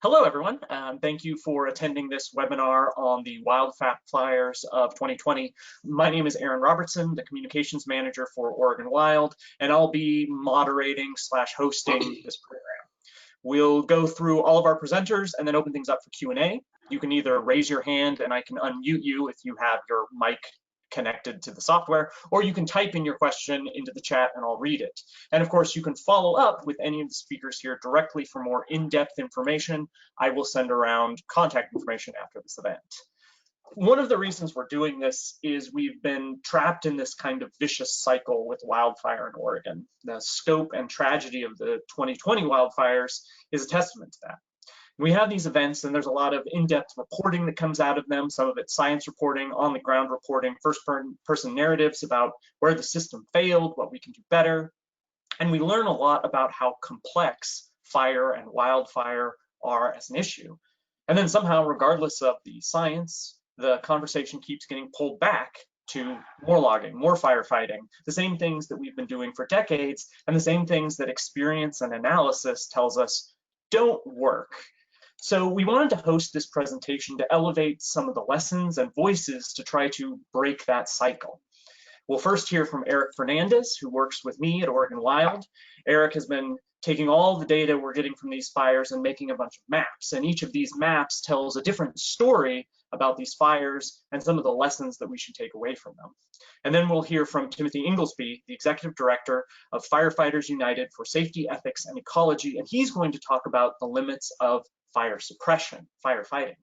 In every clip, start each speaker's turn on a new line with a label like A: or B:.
A: Hello, everyone. Thank you for attending this webinar on the wildfires of 2020. My name is Aaron Robertson, the Communications Manager for Oregon Wild, and I'll be moderating / hosting this program. We'll go through all of our presenters and then open things up for Q&A. You can either raise your hand and I can unmute you if you have your mic connected to the software, or you can type in your question into the chat and I'll read it. And of course, you can follow up with any of the speakers here directly for more in-depth information. I will send around contact information after this event. One of the reasons we're doing this is we've been trapped in this kind of vicious cycle with wildfire in Oregon. The scope and tragedy of the 2020 wildfires is a testament to that. We have these events and there's a lot of in-depth reporting that comes out of them, some of it science reporting, on-the-ground reporting, first-person narratives about where the system failed, what we can do better. And we learn a lot about how complex fire and wildfire are as an issue. And then somehow, regardless of the science, the conversation keeps getting pulled back to more logging, more firefighting, the same things that we've been doing for decades, and the same things that experience and analysis tells us don't work. So we wanted to host this presentation to elevate some of the lessons and voices to try to break that cycle. We'll first hear from Erik Fernandez, who works with me at Oregon Wild. Erik has been taking all the data we're getting from these fires and making a bunch of maps. And each of these maps tells a different story about these fires and some of the lessons that we should take away from them. And then we'll hear from Timothy Inglesby, the Executive Director of Firefighters United for Safety, Ethics, and Ecology. And he's going to talk about the limits of fire suppression, firefighting.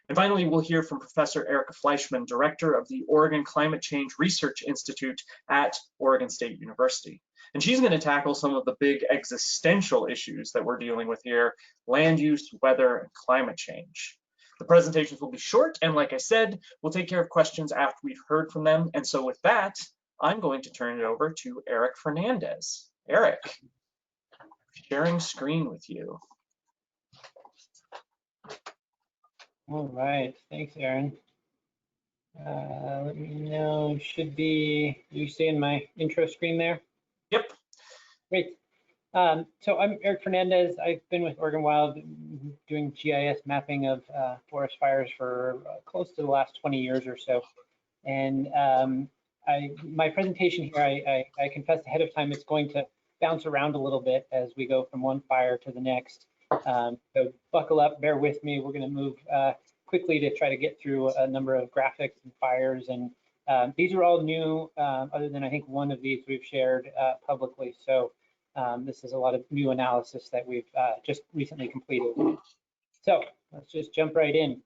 A: And finally, we'll hear from Professor Erika Fleischman, Director of the Oregon Climate Change Research Institute at Oregon State University. And she's going to tackle some of the big existential issues that we're dealing with here: land use, weather, and climate change. The presentations will be short, and like I said, we'll take care of questions after we've heard from them. And so with that, I'm going to turn it over to Erik Fernandez. Erik, sharing screen with you.
B: All right, thanks, Aaron. Let me know, you seeing my intro screen there?
A: Yep.
B: Great. So I'm Erik Fernandez. I've been with Oregon Wild doing GIS mapping of forest fires for close to the last 20 years or so. And my presentation here, I confessed ahead of time, it's going to bounce around a little bit as we go from one fire to the next. So buckle up, bear with me. We're going to move quickly to try to get through a number of graphics and fires. And these are all new, other than I think one of these we've shared publicly. So this is a lot of new analysis that we've just recently completed. So let's just jump right in.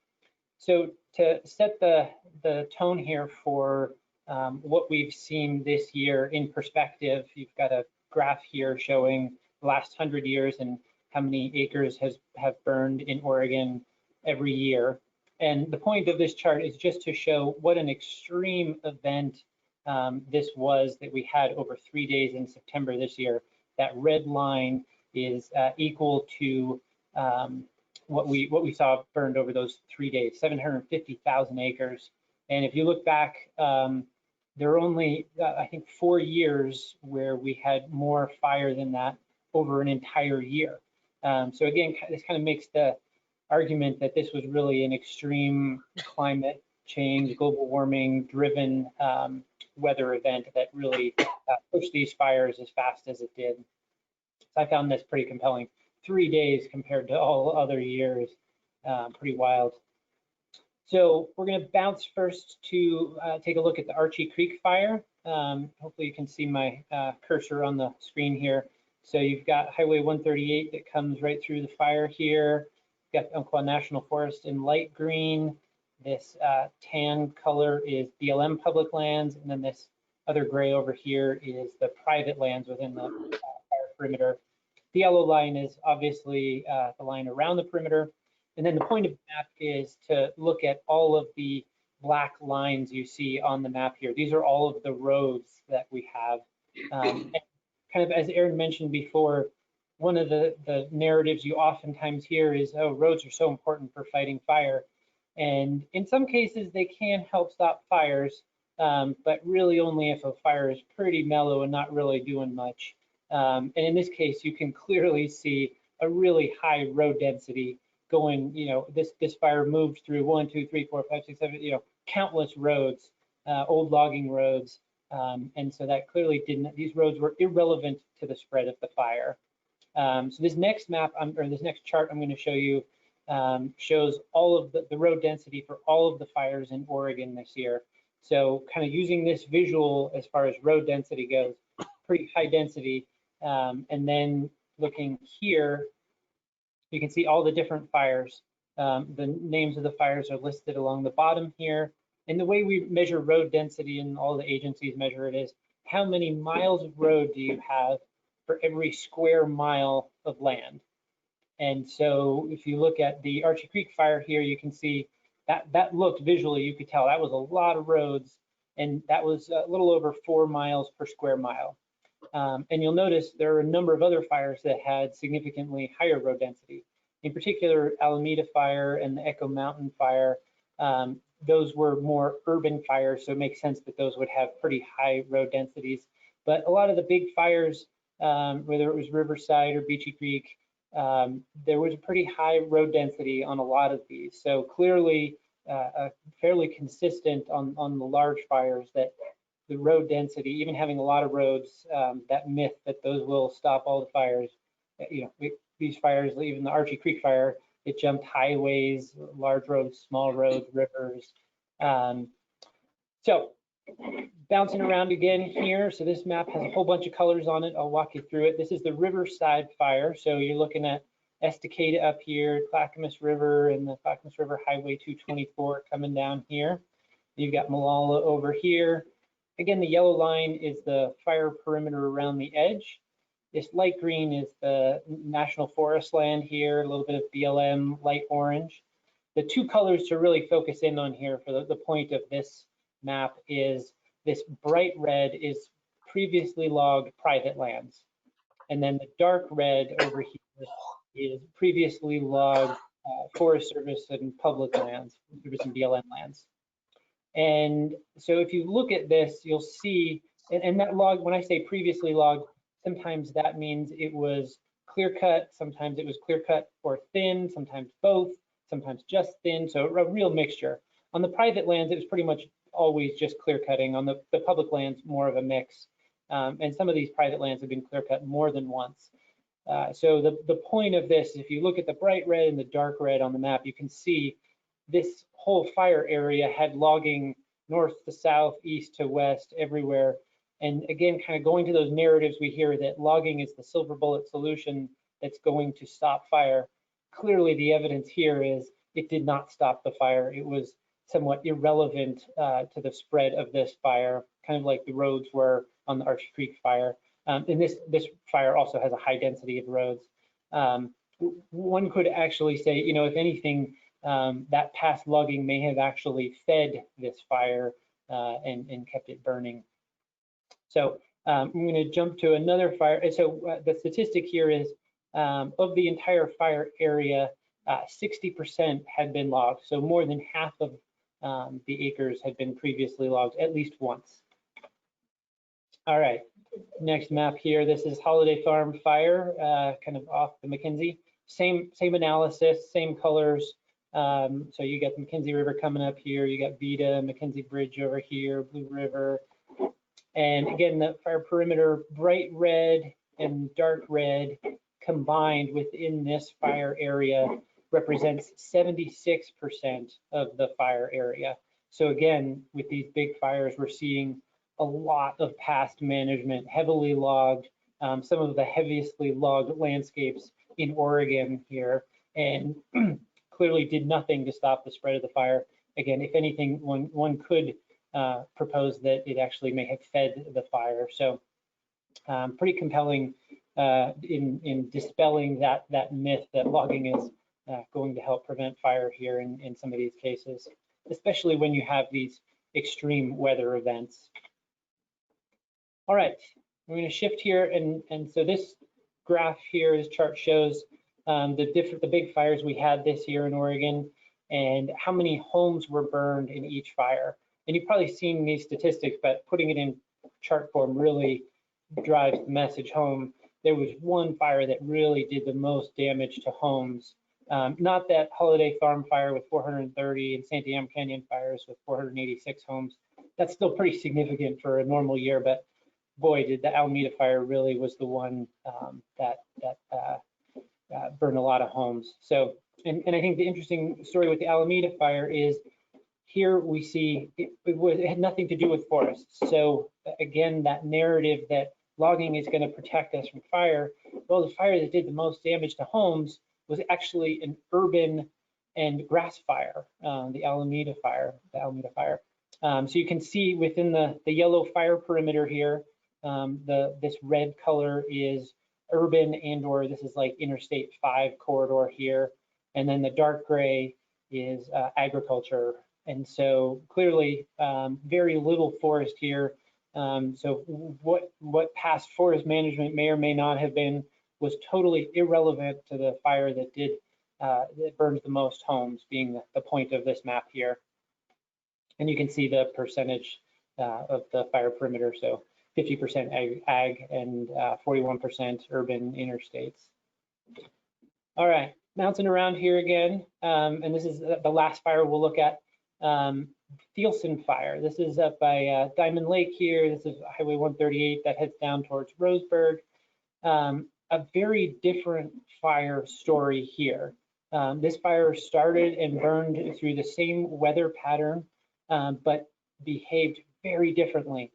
B: So to set the tone here for what we've seen this year in perspective, you've got a graph here showing the last 100 years and how many acres have burned in Oregon every year. And the point of this chart is just to show what an extreme event this was that we had over 3 days in September this year. That red line is equal to what we saw burned over those 3 days, 750,000 acres. And if you look back, there are only, I think, 4 years where we had more fire than that over an entire year. So again, this kind of makes the argument that this was really an extreme climate change, global warming driven weather event that really pushed these fires as fast as it did. So I found this pretty compelling. 3 days compared to all other years, pretty wild. So we're going to bounce first to take a look at the Archie Creek fire. Hopefully you can see my cursor on the screen here. So you've got Highway 138 that comes right through the fire here. You've got Umpqua National Forest in light green. This tan color is BLM public lands, and then this other gray over here is the private lands within the fire perimeter. The yellow line is obviously the line around the perimeter. And then the point of the map is to look at all of the black lines you see on the map here. These are all of the roads that we have. And kind of as Aaron mentioned before, one of the narratives you oftentimes hear is, oh, roads are so important for fighting fire. And in some cases, they can help stop fires, but really only if a fire is pretty mellow and not really doing much. And in this case, you can clearly see a really high road density going, this fire moved through 1, 2, 3, 4, 5, 6, 7, countless roads, old logging roads. And so that clearly these roads were irrelevant to the spread of the fire. So this next map, or this next chart I'm going to show you shows all of the road density for all of the fires in Oregon this year. So kind of using this visual as far as road density goes, pretty high density. And then looking here, you can see all the different fires. The names of the fires are listed along the bottom here. And the way we measure road density, and all the agencies measure it, is how many miles of road do you have for every square mile of land. And so if you look at the Archie Creek fire here, you can see that looked visually, you could tell that was a lot of roads, and that was a little over 4 miles per square mile. And you'll notice there are a number of other fires that had significantly higher road density. In particular, Alameda Fire and the Echo Mountain Fire, those were more urban fires, so it makes sense that those would have pretty high road densities. But a lot of the big fires, whether it was Riverside or Beachy Creek, there was a pretty high road density on a lot of these. So clearly, fairly consistent on the large fires, that the road density, even having a lot of roads, that myth that those will stop all the fires, these fires, even the Archie Creek fire, it jumped highways, large roads, small roads, rivers. So bouncing around again here. So this map has a whole bunch of colors on it. I'll walk you through it. This is the Riverside fire. So you're looking at Estacada up here, Clackamas River, and the Clackamas River Highway 224 coming down here. You've got Molalla over here. Again, the yellow line is the fire perimeter around the edge. This light green is the National Forest land here, a little bit of BLM, light orange. The two colors to really focus in on here for the point of this map is this bright red is previously logged private lands. And then the dark red over here is previously logged Forest Service and public lands, Service and BLM lands. And so if you look at this, you'll see, and that log, when I say previously logged, sometimes that means it was clear cut, sometimes it was clear cut or thin, sometimes both, sometimes just thin, so a real mixture. On the private lands, it was pretty much always just clear cutting. On the public lands, more of a mix. And some of these private lands have been clear cut more than once. So the point of this, if you look at the bright red and the dark red on the map, you can see this whole fire area had logging north to south, east to west, everywhere. And again, kind of going to those narratives we hear that logging is the silver bullet solution that's going to stop fire. Clearly, the evidence here is it did not stop the fire. It was somewhat irrelevant to the spread of this fire, kind of like the roads were on the Archie Creek fire. And this fire also has a high density of roads. One could actually say, if anything, that past logging may have actually fed this fire and kept it burning. So I'm going to jump to another fire. And so the statistic here is of the entire fire area, 60% had been logged. So more than half of the acres had been previously logged at least once. All right, next map here. This is Holiday Farm fire, kind of off the McKenzie. Same analysis, same colors. So you got the McKenzie River coming up here. You got Vita, McKenzie Bridge over here, Blue River. And again, the fire perimeter, bright red and dark red combined within this fire area represents 76% of the fire area. So again, with these big fires, we're seeing a lot of past management, heavily logged, some of the heaviestly logged landscapes in Oregon here, and clearly did nothing to stop the spread of the fire. Again, if anything, one could propose that it actually may have fed the fire. So pretty compelling in dispelling that myth that logging is going to help prevent fire here in some of these cases, especially when you have these extreme weather events. All right, we're going to shift here, and so this graph here, this chart shows the big fires we had this year in Oregon and how many homes were burned in each fire. And you've probably seen these statistics, but putting it in chart form really drives the message home. There was one fire that really did the most damage to homes Not that Holiday Farm fire with 430 and Santiam Canyon fires with 486 homes. That's still pretty significant for a normal year, but boy, did the Alameda fire really was the one that burned a lot of homes. So, and I think the interesting story with the Alameda fire is here we see it had nothing to do with forests. So again, that narrative that logging is going to protect us from fire. Well, the fire that did the most damage to homes was actually an urban and grass fire, the Alameda fire. So you can see within the yellow fire perimeter here, this red color is urban and/or this is like Interstate 5 corridor here, and then the dark gray is agriculture. And so clearly very little forest here. So what past forest management may or may not have been was totally irrelevant to the fire that that burned the most homes, being the point of this map here. And you can see the percentage of the fire perimeter. So 50% ag and 41% urban interstates. All right, bouncing around here again. And this is the last fire we'll look at. Thielsen fire. This is up by Diamond Lake here. This is Highway 138 that heads down towards Roseburg. A very different fire story here. This fire started and burned through the same weather pattern, but behaved very differently.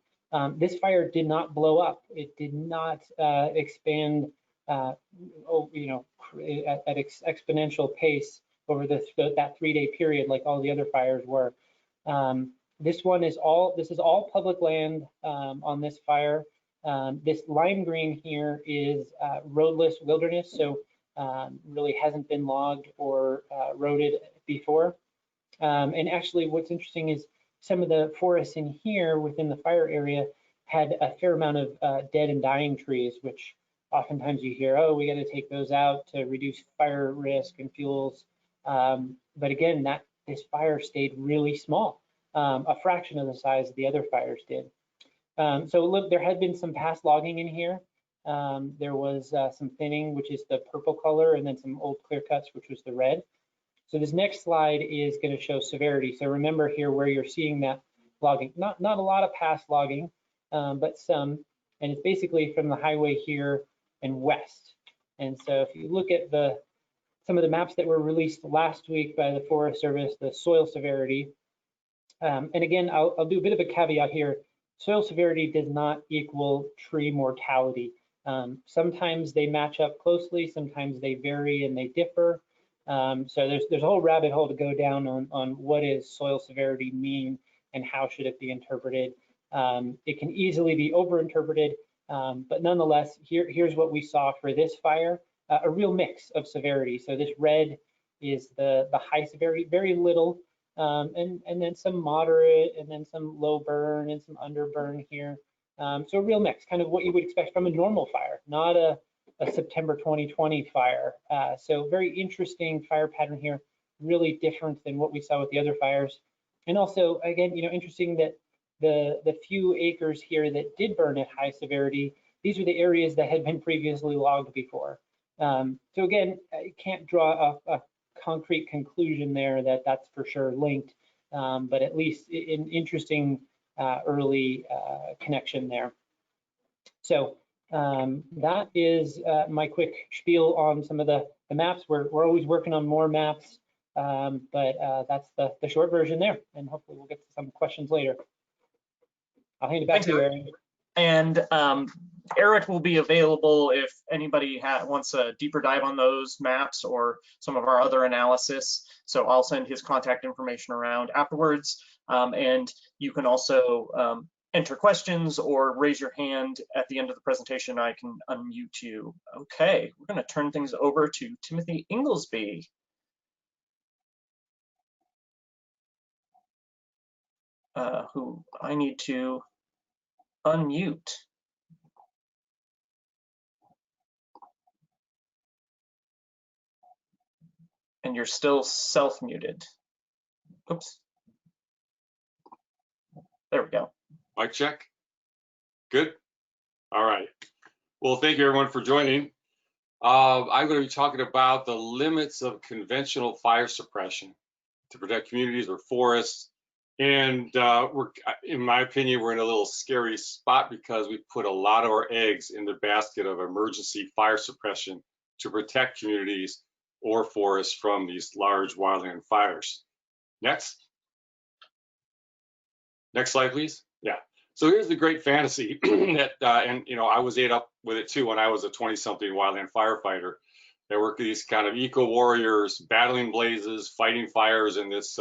B: This fire did not blow up. It did not expand, at exponential pace over that 3-day period like all the other fires were. This is all public land on this fire. This lime green here is roadless wilderness, so really hasn't been logged or roaded before. And actually what's interesting is some of the forests in here within the fire area had a fair amount of dead and dying trees, which oftentimes you hear, oh, we got to take those out to reduce fire risk and fuels. But again, this fire stayed really small, a fraction of the size the other fires did. So look, there had been some past logging in here. There was some thinning, which is the purple color, and then some old clear cuts, which was the red. So this next slide is going to show severity. So remember here where you're seeing that logging, not a lot of past logging, but some, and it's basically from the highway here and west. And so if you look at some of the maps that were released last week by the Forest Service, the soil severity, and again, I'll do a bit of a caveat here. Soil severity does not equal tree mortality. Sometimes they match up closely, sometimes they vary and they differ. So there's a whole rabbit hole to go down on what is soil severity mean and how should it be interpreted. It can easily be overinterpreted, but nonetheless, here's what we saw for this fire, a real mix of severity. So this red is the high severity, very little, and then some moderate, and then some low burn and some underburn here. So a real mix, kind of what you would expect from a normal fire, not a September 2020 fire. So very interesting fire pattern here, really different than what we saw with the other fires. And also, again, interesting that the few acres here that did burn at high severity, these are the areas that had been previously logged before. So again, I can't draw a concrete conclusion there that that's for sure linked, but at least an interesting early connection there. So that is my quick spiel on some of the maps. We're always working on more maps, but that's the short version there, and hopefully we'll get to some questions later. I'll hand it back to you, Erik.
A: And Erik will be available if anybody wants a deeper dive on those maps or some of our other analysis. So I'll send his contact information around afterwards. And you can also enter questions or raise your hand at the end of the presentation. I can unmute you. Okay, we're going to turn things over to Timothy Inglesby. Who I need to unmute. And you're still self-muted. Oops. There we go.
C: Mic check. Good. All right. Well, thank you everyone for joining. I'm going to be talking about the limits of conventional fire suppression to protect communities or forests. And in my opinion, we're in a little scary spot because we put a lot of our eggs in the basket of emergency fire suppression to protect communities or forests from these large wildland fires. Next slide, please. Yeah. So here's the great fantasy that, and I was ate up with it too when I was a 20-something wildland firefighter. There were these kind of eco warriors battling blazes, fighting fires in this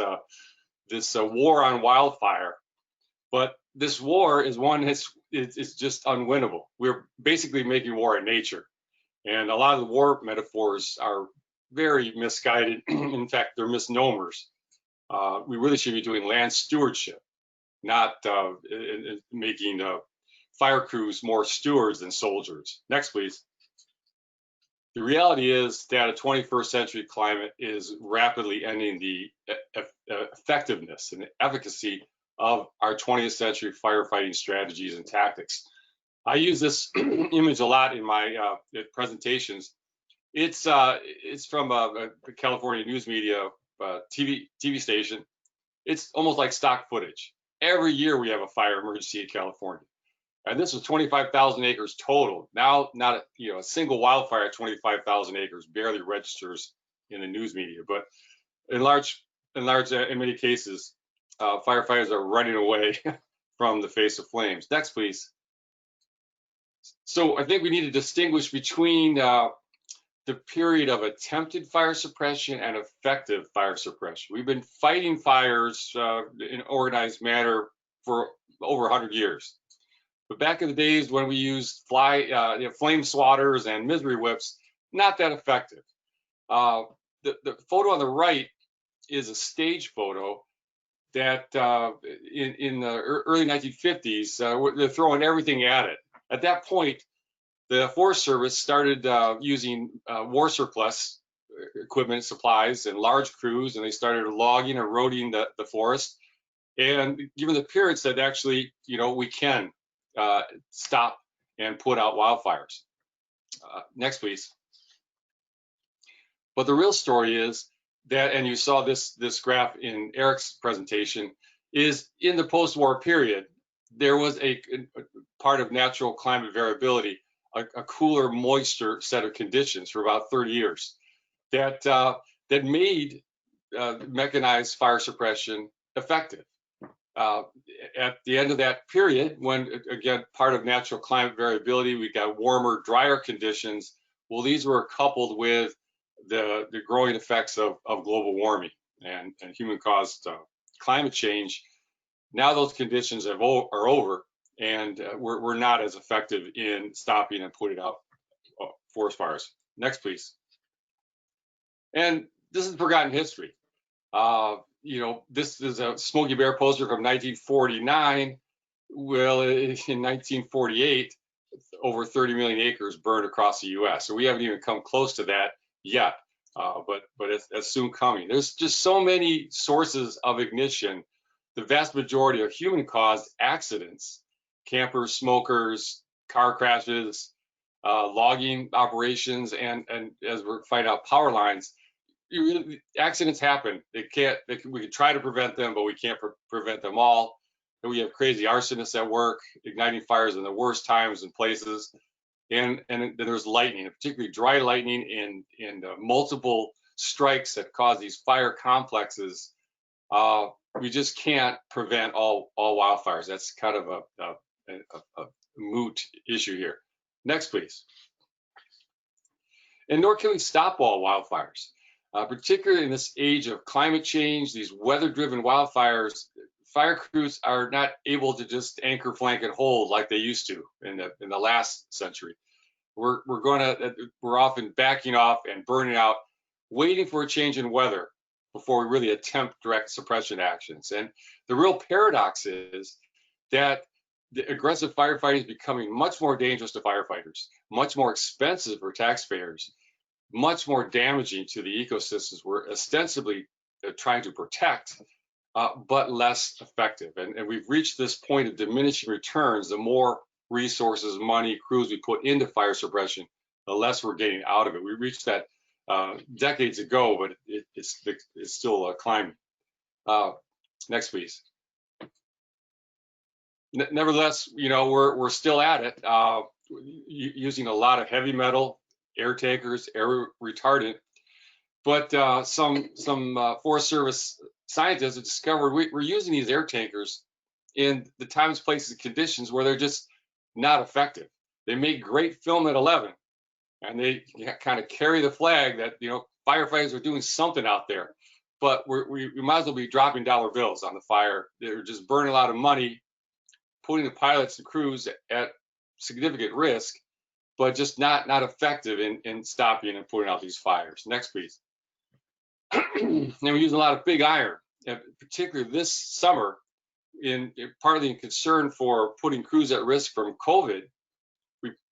C: war on wildfire. But this war is one that's it's just unwinnable. We're basically making war in nature, and a lot of the war metaphors are very misguided. In fact, they're misnomers. We really should be doing land stewardship, not making fire crews more stewards than soldiers. Next, please. The reality is that a 21st century climate is rapidly ending the effectiveness and efficacy of our 20th century firefighting strategies and tactics. I use this image a lot in my presentations. It's from a California news media TV station. It's almost like stock footage. Every year we have a fire emergency in California. And this was 25,000 acres total. Now, not a single wildfire at 25,000 acres barely registers in the news media. But in many cases, firefighters are running away from the face of flames. Next, please. So I think we need to distinguish between the period of attempted fire suppression and effective fire suppression. We've been fighting fires in organized manner for over 100 years. But back in the days when we used flame swatters and misery whips, not that effective. The photo on the right is a stage photo that in the early 1950s, they're throwing everything at it. At that point, the Forest Service started using war surplus equipment, supplies, and large crews, and they started logging and eroding the forest. And given the appearance that actually, we can stop and put out wildfires. Next, please. But the real story is that, and you saw this graph in Erik's presentation, is in the post-war period, there was a part of natural climate variability, a cooler, moister set of conditions for about 30 years that made mechanized fire suppression effective. At the end of that period, when, again, part of natural climate variability, we got warmer, drier conditions. Well, these were coupled with the growing effects of global warming and human-caused climate change. Now those conditions are over, and we're not as effective in stopping and putting out forest fires. Next, please. And this is forgotten history. This is a Smokey Bear poster from 1949. Well, in 1948, over 30 million acres burned across the U.S. So we haven't even come close to that yet, but it's soon coming. There's just so many sources of ignition. The vast majority are human-caused accidents, campers, smokers, car crashes, logging operations, and as we're finding out, power lines. Accidents happen. We can try to prevent them, but we can't prevent them all. And we have crazy arsonists at work, igniting fires in the worst times and places. And then there's lightning, particularly dry lightning and multiple strikes that cause these fire complexes. We just can't prevent all wildfires. That's kind of a moot issue here. Next, please. And nor can we stop all wildfires. Particularly in this age of climate change, these weather-driven wildfires, fire crews are not able to just anchor, flank, and hold like they used to in the last century. We're often backing off and burning out, waiting for a change in weather before we really attempt direct suppression actions. And the real paradox is that the aggressive firefighting is becoming much more dangerous to firefighters, much more expensive for taxpayers, much more damaging to the ecosystems we're ostensibly trying to protect, but less effective. And we've reached this point of diminishing returns. The more resources, money, crews we put into fire suppression, the less we're getting out of it. We reached that decades ago, but it's still climbing. Next, please. Nevertheless, you know, we're still at it, using a lot of heavy metal, air takers, air retardant. But some Forest Service scientists have discovered we're using these air tankers in the times, places, conditions where they're just not effective. They make great film at 11, and they kind of carry the flag that, you know, firefighters are doing something out there. But we might as well be dropping dollar bills on the fire. They're just burning a lot of money, putting the pilots and crews at significant risk, but just not effective in stopping and putting out these fires. Next, please. And we're using a lot of big iron, particularly this summer, partly in concern for putting crews at risk from COVID.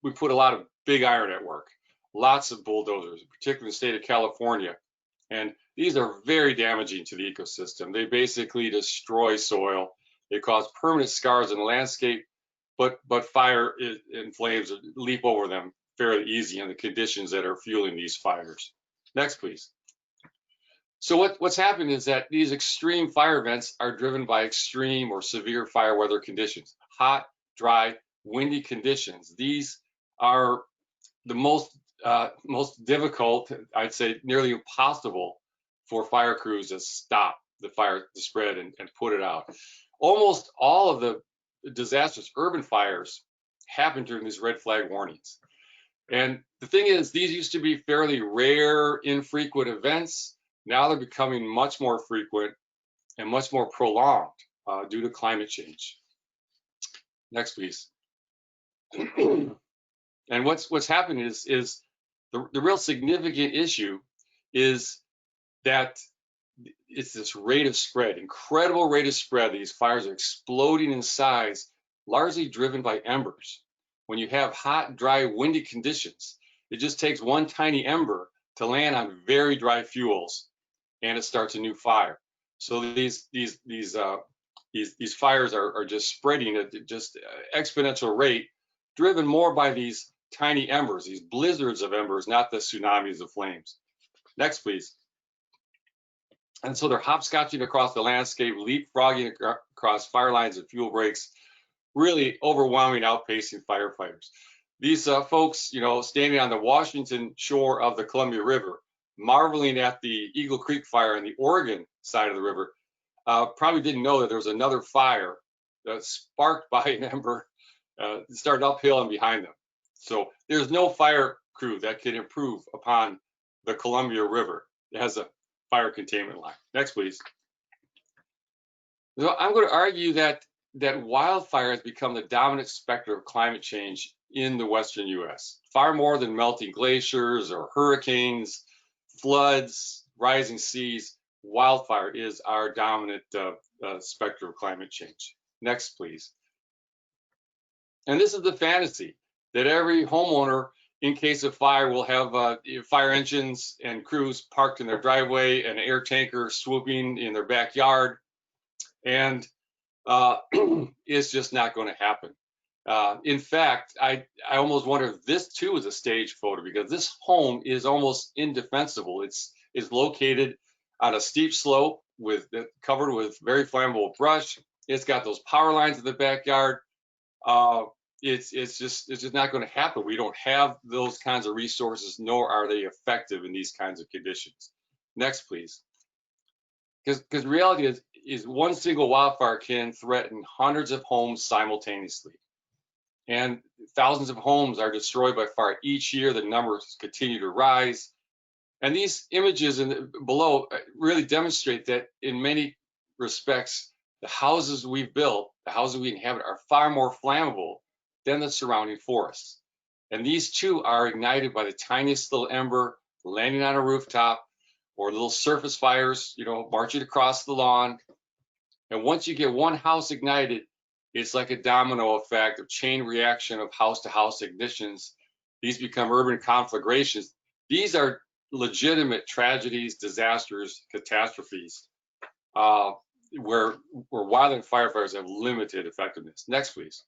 C: We put a lot of big iron at work, lots of bulldozers, particularly in the state of California. And these are very damaging to the ecosystem. They basically destroy soil. They cause permanent scars in the landscape, but fire and flames leap over them fairly easy in the conditions that are fueling these fires. Next, please. So what's happened is that these extreme fire events are driven by extreme or severe fire weather conditions, hot, dry, windy conditions. These are the most difficult, I'd say nearly impossible for fire crews to stop the fire to spread and put it out. Almost all of the disastrous urban fires happen during these red flag warnings. And the thing is, these used to be fairly rare, infrequent events. Now they're becoming much more frequent and much more prolonged due to climate change. Next, please. And what's happening is the real significant issue is that it's this rate of spread, incredible rate of spread. These fires are exploding in size, largely driven by embers. When you have hot, dry, windy conditions, it just takes one tiny ember to land on very dry fuels, and it starts a new fire. So these fires are just spreading at just exponential rate, driven more by these tiny embers, these blizzards of embers, not the tsunamis of flames. Next, please. And so they're hopscotching across the landscape, leapfrogging across fire lines and fuel breaks, really overwhelming, outpacing firefighters. These folks, you know, standing on the Washington shore of the Columbia River, marveling at the Eagle Creek fire on the Oregon side of the river, probably didn't know that there was another fire sparked by an ember, started uphill and behind them. So there's no fire crew that can improve upon the Columbia River. It has a fire containment line. Next, please. So I'm going to argue that wildfire has become the dominant specter of climate change in the Western U.S. Far more than melting glaciers or hurricanes, floods, rising seas, wildfire is our dominant specter of climate change. Next, please. And this is the fantasy that every homeowner, in case of fire, will have fire engines and crews parked in their driveway, an air tanker swooping in their backyard, and it's just not going to happen. In fact, I almost wonder if this too is a stage photo, because this home is almost indefensible. It's located on a steep slope covered with very flammable brush. It's got those power lines in the backyard. It's just not going to happen. We don't have those kinds of resources, nor are they effective in these kinds of conditions. Next, please. Because reality is one single wildfire can threaten hundreds of homes simultaneously. And thousands of homes are destroyed by fire each year. The numbers continue to rise. And these images below really demonstrate that in many respects, the houses we've built, the houses we inhabit, are far more flammable than the surrounding forests. And these too are ignited by the tiniest little ember landing on a rooftop, or little surface fires, you know, marching across the lawn. And once you get one house ignited, it's like a domino effect of chain reaction of house-to-house ignitions. These become urban conflagrations. These are legitimate tragedies, disasters, catastrophes, where wildland firefighters have limited effectiveness. Next, please.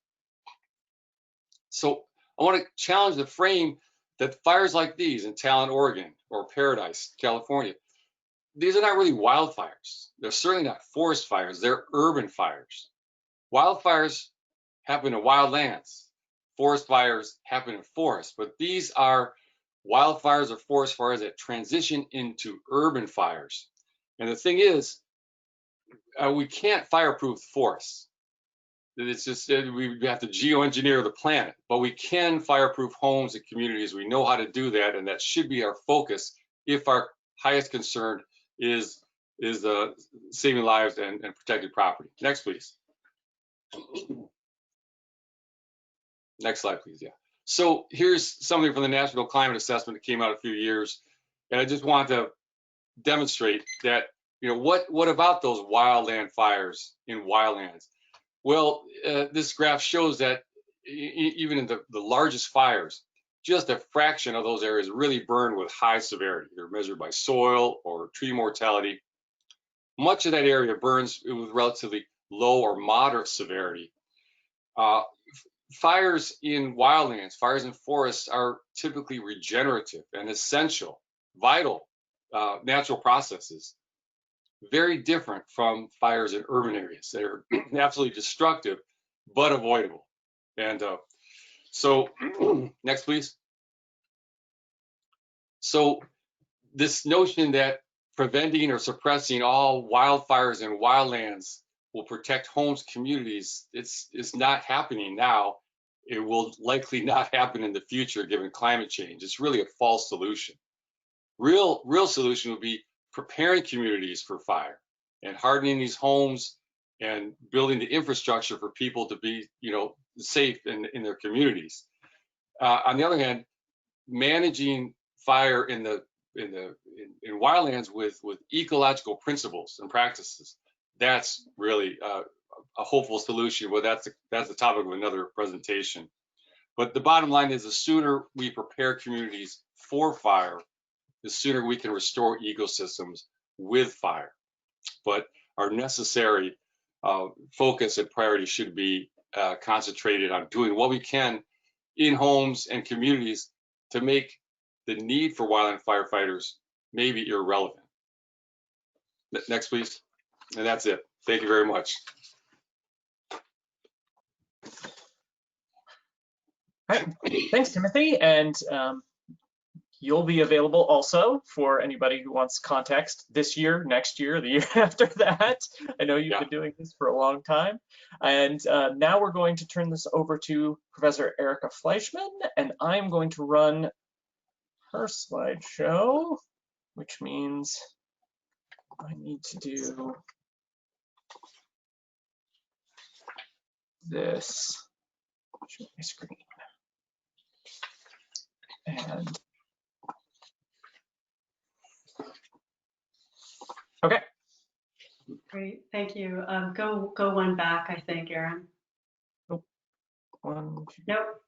C: So I want to challenge the frame that fires like these in Talent, Oregon, or Paradise, California, these are not really wildfires. They're certainly not forest fires. They're urban fires. Wildfires happen in wild lands. Forest fires happen in forests, but these are wildfires or forest fires that transition into urban fires. And the thing is, we can't fireproof forests. It's just we have to geoengineer the planet, but we can fireproof homes and communities. We know how to do that, and that should be our focus if our highest concern is saving lives and protecting property. Next, please. Next slide, please. Yeah. So here's something from the National Climate Assessment that came out a few years, and I just want to demonstrate that, you know, what about those wildland fires in wildlands? Well, this graph shows that even in the largest fires, just a fraction of those areas really burn with high severity. They're measured by soil or tree mortality. Much of that area burns with relatively low or moderate severity. Fires in wildlands, fires in forests are typically regenerative and essential, vital natural processes. Very different from fires in urban areas. They're absolutely destructive, but avoidable. And so, next, please. So this notion that preventing or suppressing all wildfires in wildlands will protect homes, communities, it's not happening now. It will likely not happen in the future given climate change. It's really a false solution. Real solution would be preparing communities for fire and hardening these homes and building the infrastructure for people to be, you know, safe in their communities. On the other hand, managing fire in wildlands with ecological principles and practices, that's really a hopeful solution. Well, that's the topic of another presentation. But the bottom line is, the sooner we prepare communities for fire, the sooner we can restore ecosystems with fire. But our necessary focus and priority should be concentrated on doing what we can in homes and communities to make the need for wildland firefighters maybe irrelevant. Next, please. And that's it. Thank you very much.
A: All right. Thanks, Timothy. And you'll be available also for anybody who wants context this year, next year, the year after that. I know you've been doing this for a long time. And now we're going to turn this over to Professor Erika Fleischman, and I'm going to run her slideshow, which means I need to do this. Share my screen. And okay.
D: Great, thank you. Go one back, I think, Aaron.
A: Oh, one, two.
D: Nope,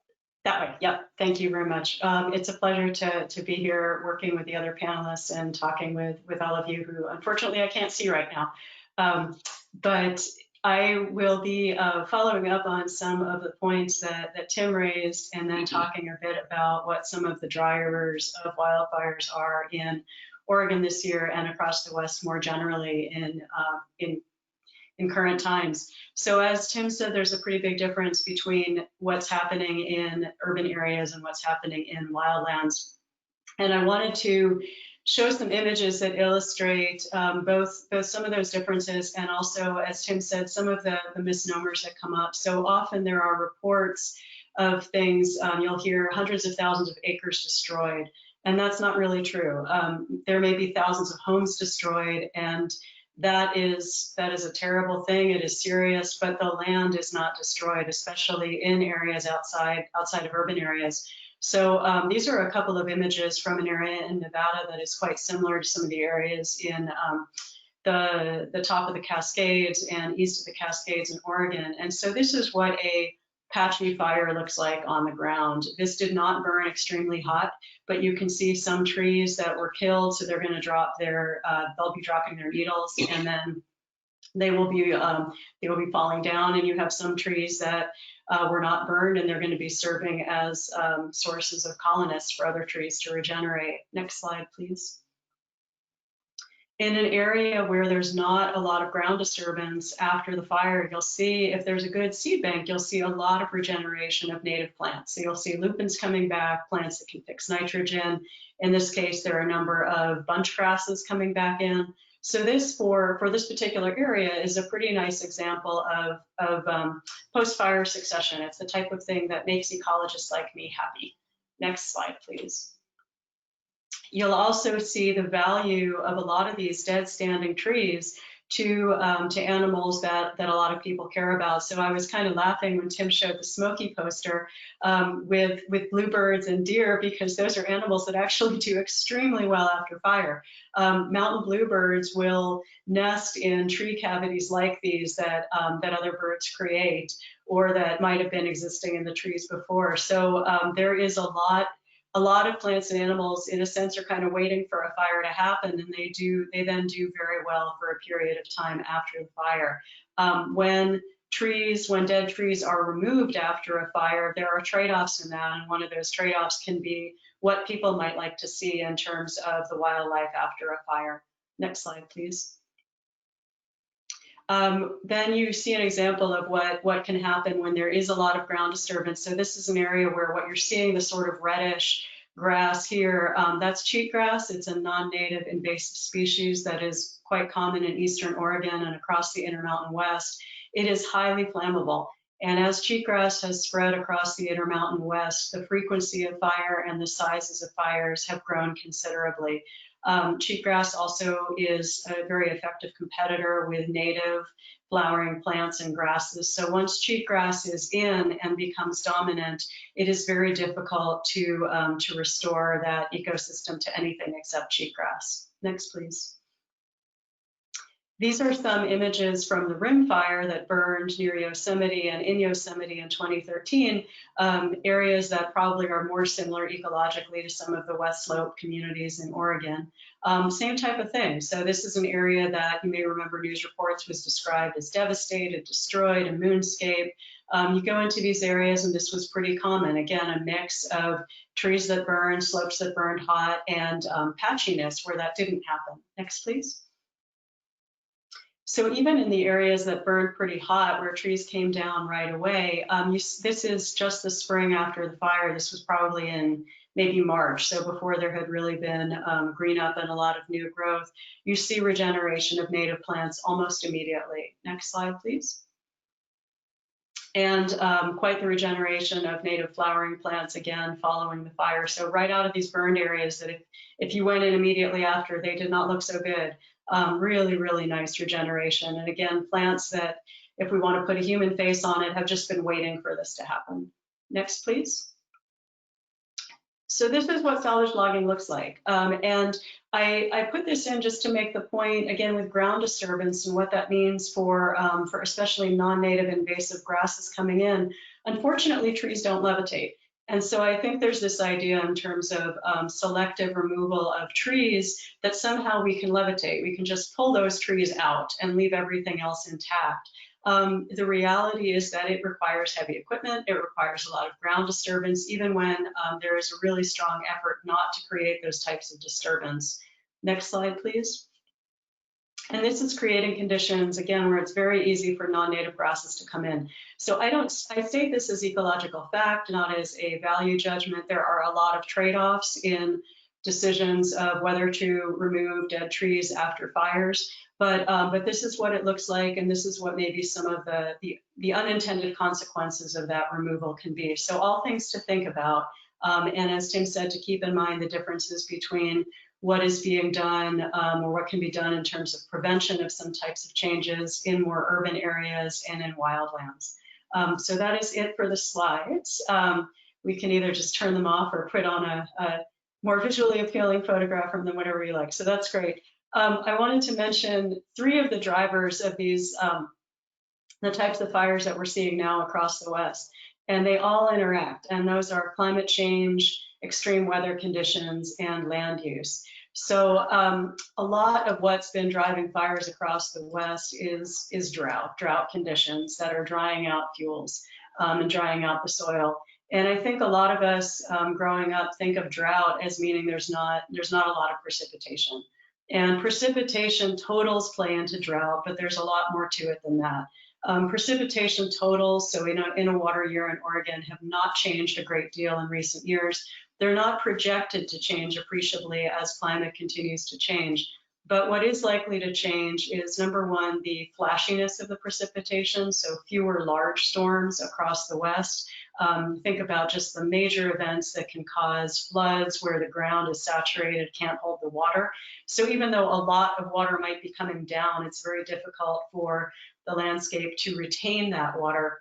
D: that way. Yep. Thank you very much. It's a pleasure to be here working with the other panelists and talking with all of you who, unfortunately, I can't see right now. But I will be following up on some of the points that Tim raised, and then talking a bit about what some of the drivers of wildfires are in Oregon this year and across the West more generally in current times. So as Tim said, there's a pretty big difference between what's happening in urban areas and what's happening in wildlands. And I wanted to show some images that illustrate both some of those differences, and also, as Tim said, some of the misnomers that come up. So often there are reports of things, you'll hear hundreds of thousands of acres destroyed, and that's not really true. There may be thousands of homes destroyed, and that is a terrible thing. It is serious, but the land is not destroyed, especially in areas outside of urban areas. So these are a couple of images from an area in Nevada that is quite similar to some of the areas in the top of the Cascades and east of the Cascades in Oregon. And so this is what a patchy fire looks like on the ground. This did not burn extremely hot, but you can see some trees that were killed, so they're going to drop they'll be dropping their needles, and then they will be falling down. And you have some trees that were not burned, and they're going to be serving as sources of colonists for other trees to regenerate. Next slide, please. In an area where there's not a lot of ground disturbance after the fire, you'll see, if there's a good seed bank, you'll see a lot of regeneration of native plants. So you'll see lupins coming back, plants that can fix nitrogen. In this case, there are a number of bunch grasses coming back in. So this, for this particular area, is a pretty nice example of post-fire succession. It's the type of thing that makes ecologists like me happy. Next slide, please. You'll also see the value of a lot of these dead standing trees to animals that a lot of people care about. So I was kind of laughing when Tim showed the Smoky poster with bluebirds and deer, because those are animals that actually do extremely well after fire. Mountain bluebirds will nest in tree cavities like these that other birds create, or that might have been existing in the trees before. So there is a lot of plants and animals, in a sense, are kind of waiting for a fire to happen, and they then do very well for a period of time after the fire. When dead trees are removed after a fire, there are trade-offs in that, and one of those trade-offs can be what people might like to see in terms of the wildlife after a fire. Next slide, please. Then you see an example of what can happen when there is a lot of ground disturbance. So this is an area where what you're seeing, the sort of reddish grass here, that's cheatgrass. It's a non-native invasive species that is quite common in eastern Oregon and across the Intermountain West. It is highly flammable. And as cheatgrass has spread across the Intermountain West, the frequency of fire and the sizes of fires have grown considerably. Cheatgrass also is a very effective competitor with native flowering plants and grasses. So once cheatgrass is in and becomes dominant, it is very difficult to restore that ecosystem to anything except cheatgrass. Next, please. These are some images from the rim fire that burned near Yosemite and in Yosemite in 2013, areas that probably are more similar ecologically to some of the West Slope communities in Oregon. Same type of thing. So this is an area that you may remember news reports was described as devastated, destroyed, a moonscape. You go into these areas and this was pretty common. Again, a mix of trees that burned, slopes that burned hot, and patchiness where that didn't happen. Next, please. So even in the areas that burned pretty hot, where trees came down right away, this is just the spring after the fire. This was probably in maybe March, so before there had really been green up and a lot of new growth. You see regeneration of native plants almost immediately. Next slide, please. And quite the regeneration of native flowering plants, again, following the fire. So right out of these burned areas that if you went in immediately after, they did not look so good. Really, really nice regeneration. And again, plants that, if we want to put a human face on it, have just been waiting for this to happen. Next, please. So this is what salvage logging looks like. And I put this in just to make the point, again, with ground disturbance and what that means for especially non-native invasive grasses coming in. Unfortunately, trees don't levitate. And so I think there's this idea in terms of selective removal of trees that somehow we can levitate. We can just pull those trees out and leave everything else intact. The reality is that it requires heavy equipment. It requires a lot of ground disturbance, even when there is a really strong effort not to create those types of disturbance. Next slide, please. And this is creating conditions, again, where it's very easy for non-native grasses to come in. So I state this as ecological fact, not as a value judgment. There are a lot of trade-offs in decisions of whether to remove dead trees after fires. But this is what it looks like, and this is what maybe some of the unintended consequences of that removal can be. So all things to think about. And as Tim said, to keep in mind the differences between what is being done or what can be done in terms of prevention of some types of changes in more urban areas and in wildlands. So that is it for the slides. We can either just turn them off or put on a more visually appealing photograph from them, whatever you like. So that's great. I wanted to mention 3 of the drivers of these, the types of fires that we're seeing now across the West. And they all interact, and those are climate change, extreme weather conditions, and land use. So a lot of what's been driving fires across the West is drought conditions that are drying out fuels. and drying out the soil. And I think a lot of us growing up think of drought as meaning there's not a lot of precipitation. And precipitation totals play into drought, but there's a lot more to it than that. Precipitation totals, so in a water year in Oregon, have not changed a great deal in recent years. They're not projected to change appreciably as climate continues to change. But what is likely to change is, number one, the flashiness of the precipitation, so fewer large storms across the West. Think about just the major events that can cause floods where the ground is saturated, can't hold the water. So even though a lot of water might be coming down, it's very difficult for the landscape to retain that water.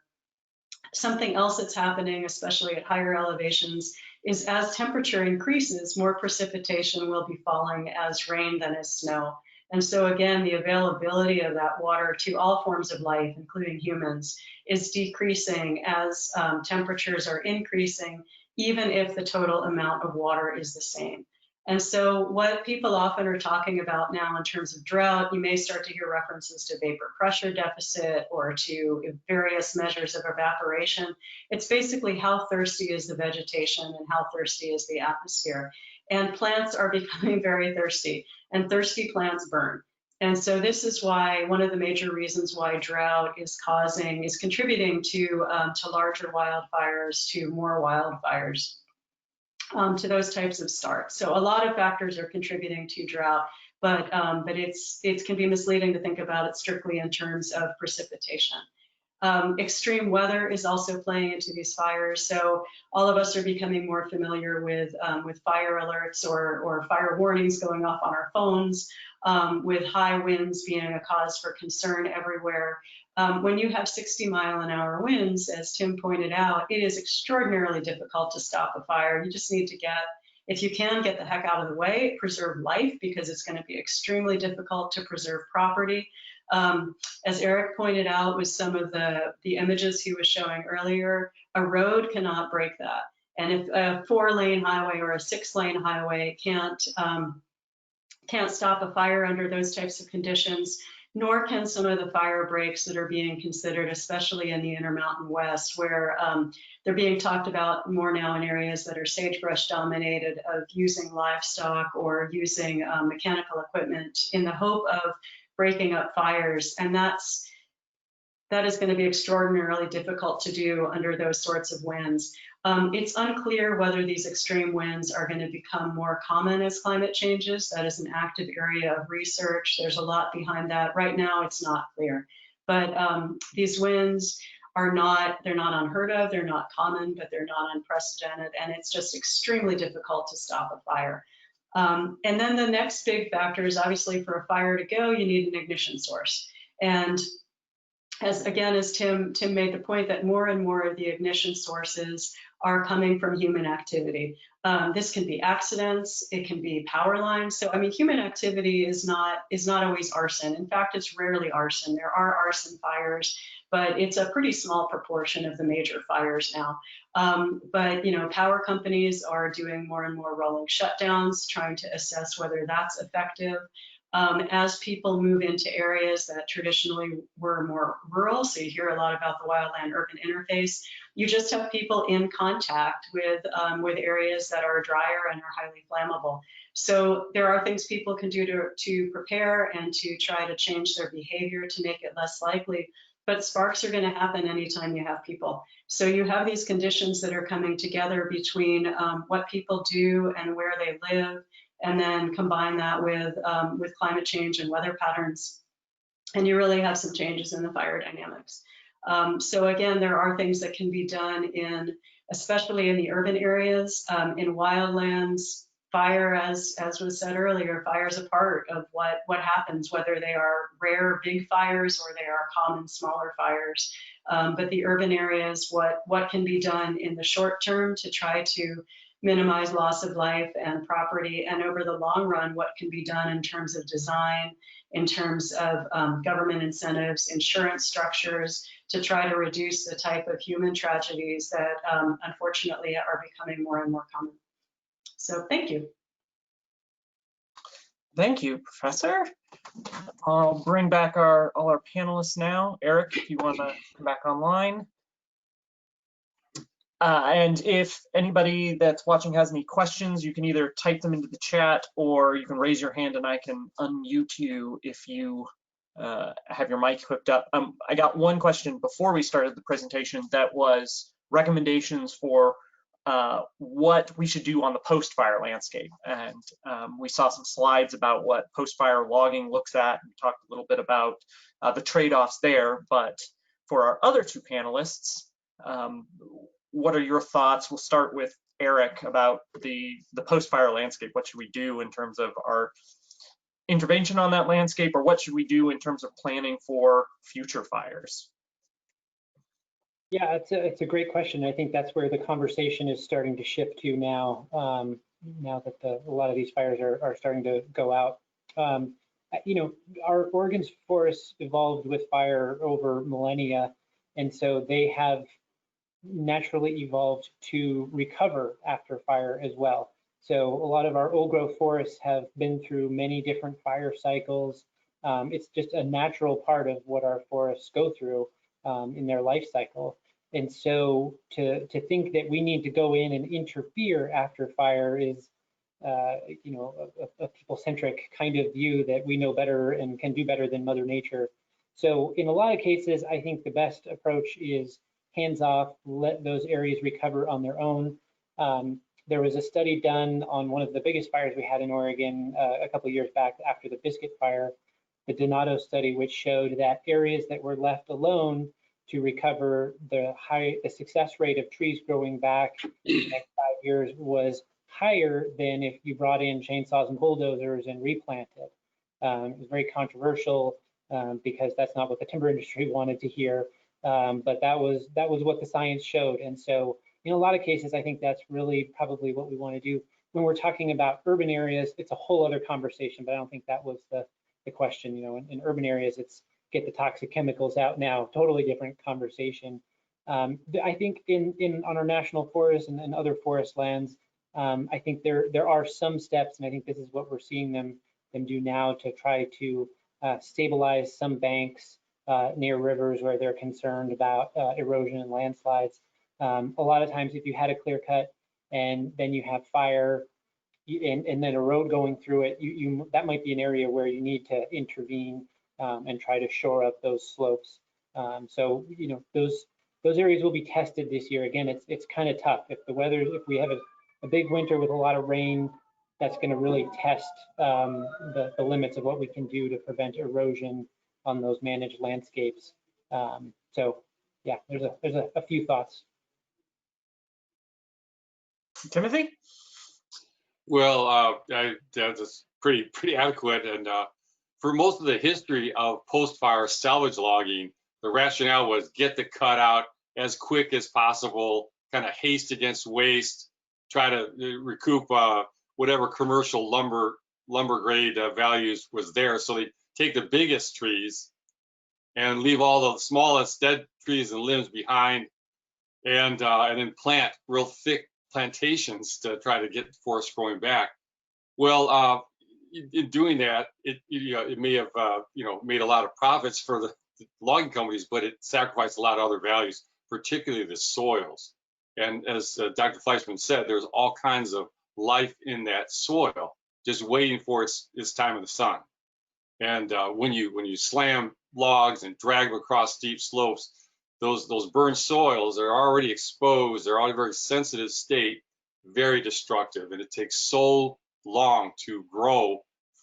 D: Something else that's happening, especially at higher elevations, is as temperature increases, more precipitation will be falling as rain than as snow. And so again, the availability of that water to all forms of life, including humans, is decreasing as temperatures are increasing, even if the total amount of water is the same. And so what people often are talking about now in terms of drought, you may start to hear references to vapor pressure deficit or to various measures of evaporation. It's basically how thirsty is the vegetation and how thirsty is the atmosphere. And plants are becoming very thirsty, and thirsty plants burn. And so this is why one of the major reasons why drought is contributing to larger wildfires, to more wildfires. To those types of starts. So a lot of factors are contributing to drought, but it can be misleading to think about it strictly in terms of precipitation. Extreme weather is also playing into these fires. So all of us are becoming more familiar with fire alerts or fire warnings going off on our phones, with high winds being a cause for concern everywhere. When you have 60-mile-an-hour winds, as Tim pointed out, it is extraordinarily difficult to stop a fire. You just need to if you can, get the heck out of the way, preserve life, because it's going to be extremely difficult to preserve property. As Erik pointed out with some of the images he was showing earlier, a road cannot break that. And if a 4-lane highway or a 6-lane highway can't stop a fire under those types of conditions, nor can some of the fire breaks that are being considered, especially in the Intermountain West, where they're being talked about more now in areas that are sagebrush dominated, of using livestock or using mechanical equipment in the hope of breaking up fires. And that is going to be extraordinarily difficult to do under those sorts of winds. It's unclear whether these extreme winds are going to become more common as climate changes. That is an active area of research. There's a lot behind that. Right now, it's not clear. But these winds they're not unheard of, they're not common, but they're not unprecedented, and it's just extremely difficult to stop a fire. And then the next big factor is, obviously, for a fire to go, you need an ignition source. And as Tim made the point that more and more of the ignition sources are coming from human activity. This can be accidents, it can be power lines. So, I mean, human activity is not always arson. In fact, it's rarely arson. There are arson fires, but it's a pretty small proportion of the major fires now. But, power companies are doing more and more rolling shutdowns, trying to assess whether that's effective. As people move into areas that traditionally were more rural, so you hear a lot about the wildland-urban interface, you just have people in contact with areas that are drier and are highly flammable. So there are things people can do to prepare and to try to change their behavior to make it less likely, but sparks are going to happen anytime you have people. So you have these conditions that are coming together between what people do and where they live, and then combine that with climate change and weather patterns, and you really have some changes in the fire dynamics. So again, there are things that can be done especially in the urban areas. In wildlands, fire, as was said earlier, fire is a part of what happens, whether they are rare big fires or they are common smaller fires. But the urban areas, what can be done in the short term to try to minimize loss of life and property, and over the long run, what can be done in terms of design, in terms of government incentives, insurance structures, to try to reduce the type of human tragedies that unfortunately are becoming more and more common. So thank you.
A: Thank you, Professor. I'll bring back all our panelists now. Erik, if you want to come back online. And if anybody that's watching has any questions, you can either type them into the chat or you can raise your hand and I can unmute you if you have your mic hooked up. I got one question before we started the presentation that was recommendations for what we should do on the post-fire landscape. And we saw some slides about what post-fire logging looks at and talked a little bit about the trade-offs there. But for our other two panelists, what are your thoughts? We'll start with Erik about the post-fire landscape. What should we do in terms of our intervention on that landscape, or what should we do in terms of planning for future fires?
B: Yeah, it's a great question. I think that's where the conversation is starting to shift to now, now that a lot of these fires are starting to go out. You know, our Oregon's forests evolved with fire over millennia, and so they have naturally evolved to recover after fire as well. So a lot of our old growth forests have been through many different fire cycles. It's just a natural part of what our forests go through in their life cycle. And so to think that we need to go in and interfere after fire is, you know, a people-centric kind of view that we know better and can do better than Mother Nature. So in a lot of cases, I think the best approach is hands off, let those areas recover on their own. There was a study done on one of the biggest fires we had in Oregon a couple of years back after the Biscuit fire, the Donato study, which showed that areas that were left alone to recover, the success rate of trees growing back in the next 5 years was higher than if you brought in chainsaws and bulldozers and replanted. It was very controversial because that's not what the timber industry wanted to hear. But that was what the science showed. And so in a lot of cases, I think that's really probably what we want to do. When we're talking about urban areas, it's a whole other conversation, but I don't think that was the question. You know, in urban areas, it's get the toxic chemicals out now, totally different conversation. I think on our national forests and other forest lands, I think there are some steps, and I think this is what we're seeing them do now to try to stabilize some banks near rivers where they're concerned about erosion and landslides. A lot of times if you had a clear cut and then you have fire and then a road going through it, that might be an area where you need to intervene and try to shore up those slopes. So, you know, those areas will be tested this year. Again, it's kind of tough. If we have a big winter with a lot of rain, that's going to really test the limits of what we can do to prevent erosion on those managed landscapes. So yeah, there's a few thoughts.
A: Timothy?
C: Well, that's pretty adequate. And for most of the history of post-fire salvage logging, the rationale was get the cut out as quick as possible, kind of haste against waste, try to recoup whatever commercial lumber grade values was there. So they take the biggest trees and leave all the smallest dead trees and limbs behind, and then plant real thick plantations to try to get the forest growing back. Well, in doing that, it may have made a lot of profits for the logging companies, but it sacrificed a lot of other values, particularly the soils. And as Dr. Fleischman said, there's all kinds of life in that soil, just waiting for its time in the sun. And when you slam logs and drag them across steep slopes, those burned soils are already exposed. They're already very sensitive state, very destructive, and it takes so long to grow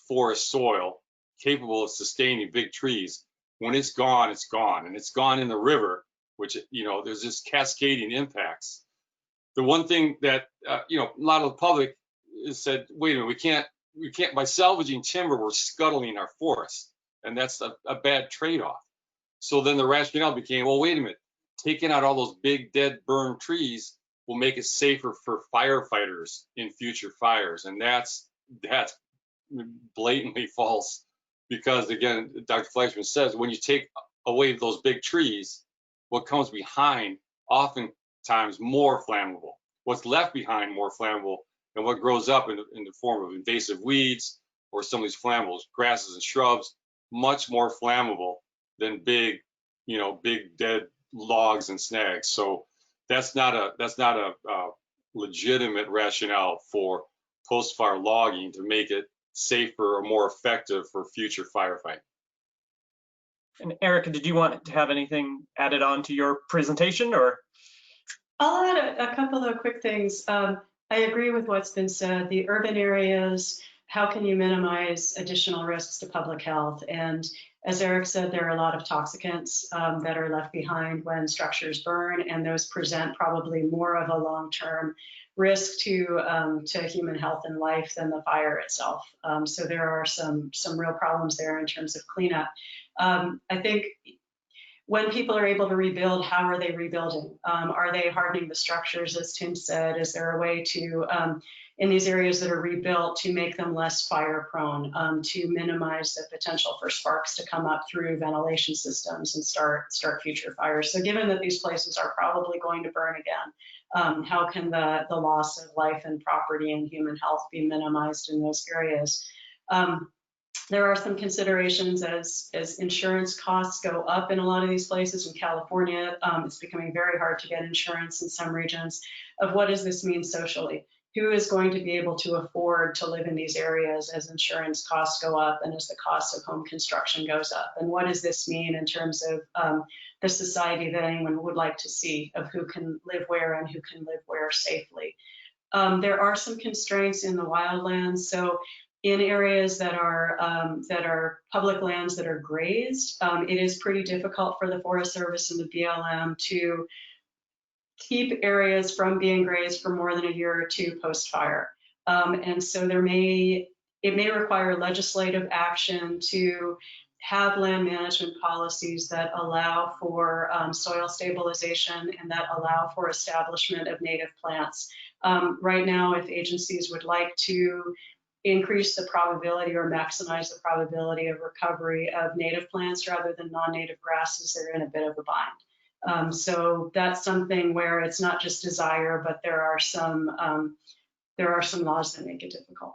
C: forest soil capable of sustaining big trees. When it's gone, it's gone, and it's gone in the river, which there's just cascading impacts. The one thing that a lot of the public has said, wait a minute, we can't by salvaging timber, we're scuttling our forests, and that's a bad trade-off. So then the rationale became, well, wait a minute, taking out all those big dead burned trees will make it safer for firefighters in future fires, and that's blatantly false, because again, Dr. Fleischman says when you take away those big trees, what comes behind oftentimes more flammable. What's left behind more flammable than what grows up in the form of invasive weeds or some of these flammables, grasses and shrubs, much more flammable than big dead logs and snags. So that's not a legitimate rationale for post-fire logging to make it safer or more effective for future firefighting.
A: And Erica, did you want to have anything added on to your presentation, or?
D: I'll add a couple of quick things. I agree with what's been said. The urban areas, how can you minimize additional risks to public health? And as Erik said, there are a lot of toxicants that are left behind when structures burn, and those present probably more of a long-term risk to human health and life than the fire itself. So there are some real problems there in terms of cleanup. I think when people are able to rebuild, how are they rebuilding? Are they hardening the structures, as Tim said? Is there a way to, in these areas that are rebuilt, to make them less fire prone, to minimize the potential for sparks to come up through ventilation systems and start future fires? So given that these places are probably going to burn again, how can the loss of life and property and human health be minimized in those areas? There are some considerations as insurance costs go up in a lot of these places. In California, it's becoming very hard to get insurance in some regions. Of what does this mean socially? Who is going to be able to afford to live in these areas as insurance costs go up and as the cost of home construction goes up? And what does this mean in terms of the society that anyone would like to see, of who can live where and who can live where safely? There are some constraints in the wildlands. So in areas that are public lands that are grazed, it is pretty difficult for the Forest Service and the BLM to keep areas from being grazed for more than a year or two post-fire. And so it may require legislative action to have land management policies that allow for soil stabilization and that allow for establishment of native plants. Right now, if agencies would like to increase the probability or maximize the probability of recovery of native plants rather than non-native grasses, they're in a bit of a bind. So that's something where it's not just desire, but there are some laws that make it difficult.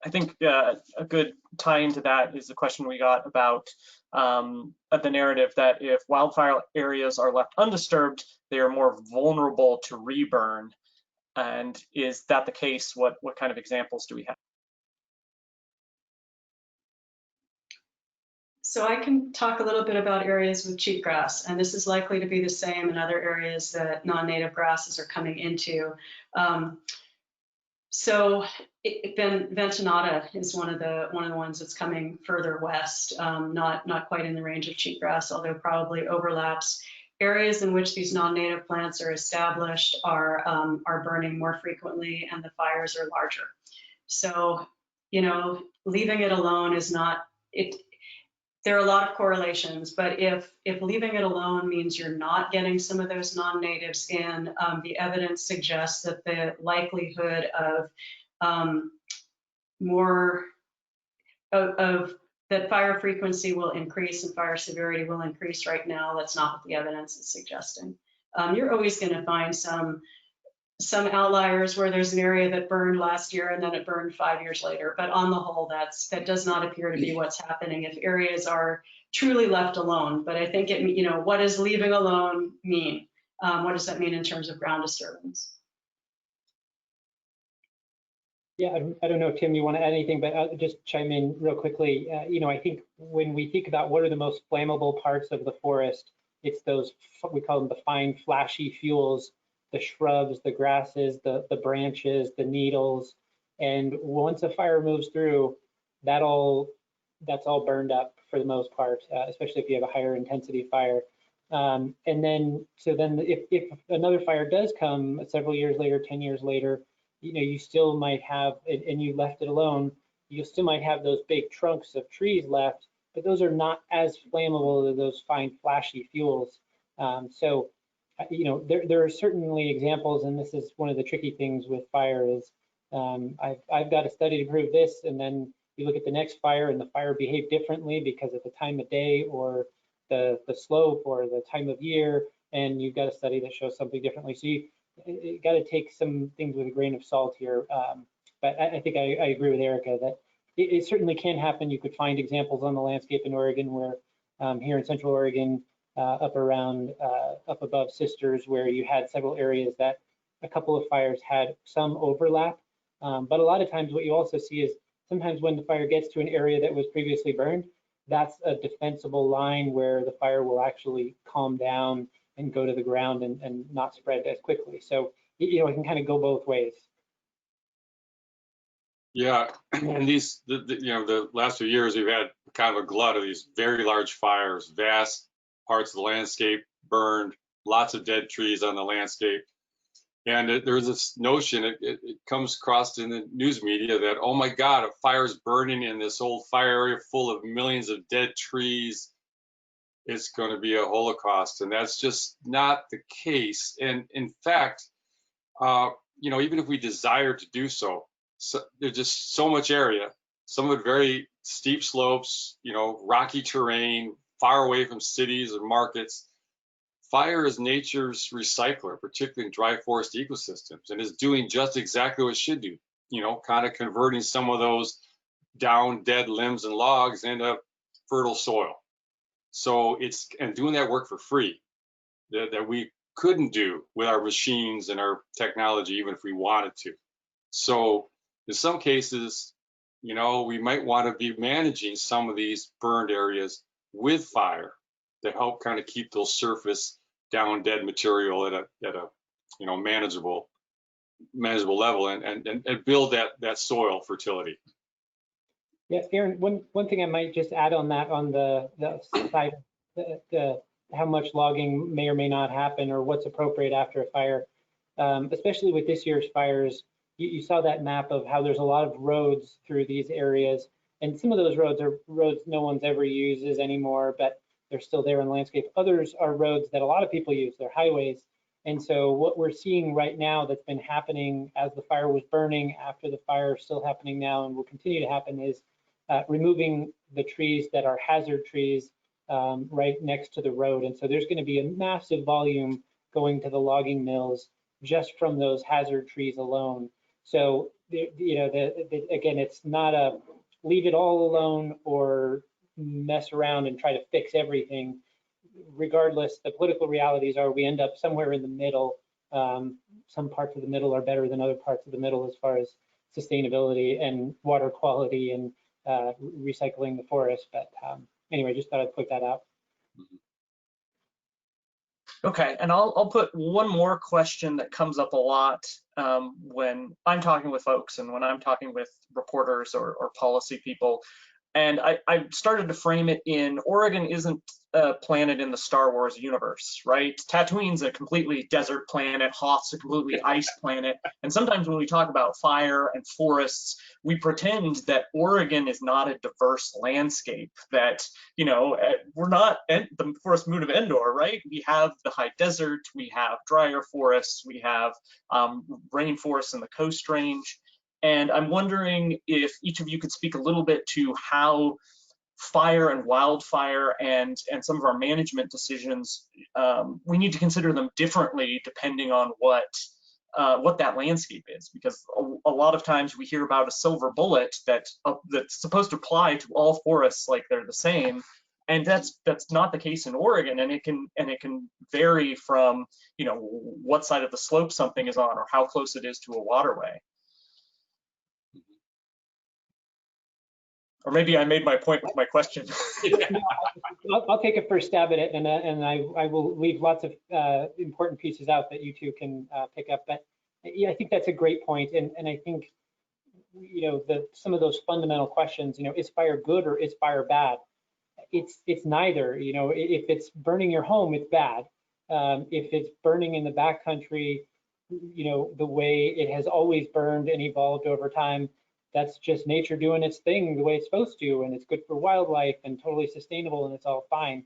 A: I think a good tie into that is the question we got about the narrative that if wildfire areas are left undisturbed, they are more vulnerable to reburn. And is that the case? What kind of examples do we have?
D: So I can talk a little bit about areas with cheatgrass, and this is likely to be the same in other areas that non-native grasses are coming into. So Ventonata is one of the ones that's coming further west, not quite in the range of cheatgrass, although probably overlaps. Areas in which these non-native plants are established are burning more frequently, and the fires are larger. So, leaving it alone is not it. There are a lot of correlations, but if leaving it alone means you're not getting some of those non-natives in, the evidence suggests that the likelihood of that fire frequency will increase and fire severity will increase right now. That's not what the evidence is suggesting. You're always going to find some outliers where there's an area that burned last year and then it burned 5 years later. But on the whole, that does not appear to be what's happening if areas are truly left alone. But I think what does leaving alone mean? What does that mean in terms of ground disturbance?
B: Yeah, I don't know, Tim, you want to add anything, but I'll just chime in real quickly. I think when we think about what are the most flammable parts of the forest, it's those, we call them the fine flashy fuels, the shrubs, the grasses, the branches, the needles. And once a fire moves through, that's all burned up for the most part, especially if you have a higher intensity fire. And then if another fire does come several years later, 10 years later, you still might have, and you left it alone, you still might have those big trunks of trees left, but those are not as flammable as those fine flashy fuels. So there are certainly examples, and this is one of the tricky things with fire is I've got a study to prove this, and then you look at the next fire and the fire behaved differently because of the time of day or the slope or the time of year, and you've got a study that shows something differently. So you got to take some things with a grain of salt here. But I think I agree with Erica that it certainly can happen. You could find examples on the landscape in Oregon where here in Central Oregon, up above Sisters, where you had several areas that a couple of fires had some overlap. But a lot of times what you also see is sometimes when the fire gets to an area that was previously burned, that's a defensible line where the fire will actually calm down and go to the ground and not spread as quickly. So, it can kind of go both ways.
C: Yeah, and the last few years we've had kind of a glut of these very large fires, vast parts of the landscape burned, lots of dead trees on the landscape. And there's this notion, it comes across in the news media that, oh my God, a fire's burning in this old fire area full of millions of dead trees. It's going to be a Holocaust. And that's just not the case. And in fact, even if we desire to do so, there's just so much area, some of it very steep slopes, rocky terrain, far away from cities or markets. Fire is nature's recycler, particularly in dry forest ecosystems, and is doing just exactly what it should do, kind of converting some of those down dead limbs and logs into fertile soil. So and doing that work for free that we couldn't do with our machines and our technology, even if we wanted to. So in some cases, we might want to be managing some of these burned areas with fire to help kind of keep those surface down dead material at a manageable level and build that soil fertility.
B: Yeah, Aaron, one thing I might just add on that, on the side, how much logging may or may not happen or what's appropriate after a fire, especially with this year's fires. You saw that map of how there's a lot of roads through these areas, and some of those roads are roads no one's ever uses anymore, but they're still there in the landscape. Others are roads that a lot of people use, they're highways. And so what we're seeing right now that's been happening as the fire was burning, after the fire is still happening now and will continue to happen, is removing the trees that are hazard trees right next to the road. And so there's going to be a massive volume going to the logging mills just from those hazard trees alone. So, again, it's not a leave it all alone or mess around and try to fix everything. Regardless, the political realities are we end up somewhere in the middle. Some parts of the middle are better than other parts of the middle as far as sustainability and water quality and recycling the forest. But anyway, just thought I'd put that out.
A: Okay, and I'll put one more question that comes up a lot when I'm talking with folks and when I'm talking with reporters or policy people. And I started to frame it in Oregon isn't a planet in the Star Wars universe, right? Tatooine's a completely desert planet, Hoth's a completely ice planet. And sometimes when we talk about fire and forests, we pretend that Oregon is not a diverse landscape, that, we're not the forest moon of Endor, right? We have the high desert, we have drier forests, we have rainforests in the Coast Range. And I'm wondering if each of you could speak a little bit to how fire and wildfire and some of our management decisions, we need to consider them differently depending on what that landscape is. Because a lot of times we hear about a silver bullet that's supposed to apply to all forests like they're the same. And that's not the case in Oregon, and it can vary from what side of the slope something is on or how close it is to a waterway. Or maybe I made my point with my question.
B: I'll take a first stab at it, and I will leave lots of important pieces out that you two can pick up. But yeah, I think that's a great point, and I think some of those fundamental questions. Is fire good or is fire bad? It's neither. If it's burning your home, it's bad. If it's burning in the backcountry, the way it has always burned and evolved over time, that's just nature doing its thing the way it's supposed to, and it's good for wildlife and totally sustainable, and it's all fine.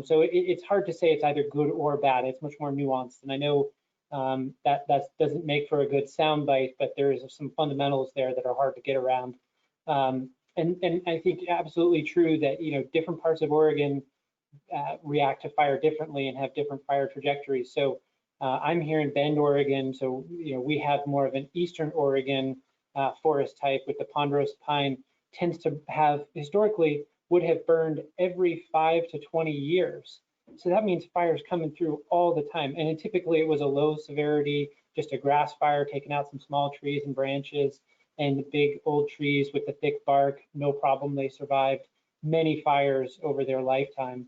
B: So it's hard to say it's either good or bad. It's much more nuanced, and I know that doesn't make for a good soundbite, but there is some fundamentals there that are hard to get around. And I think absolutely true that different parts of Oregon react to fire differently and have different fire trajectories. So I'm here in Bend, Oregon, so we have more of an Eastern Oregon forest type with the ponderosa pine. Tends to have historically would have burned every 5 to 20 years. So that means fires coming through all the time. And typically it was a low severity, just a grass fire, taking out some small trees and branches, and the big old trees with the thick bark, no problem, they survived many fires over their lifetime.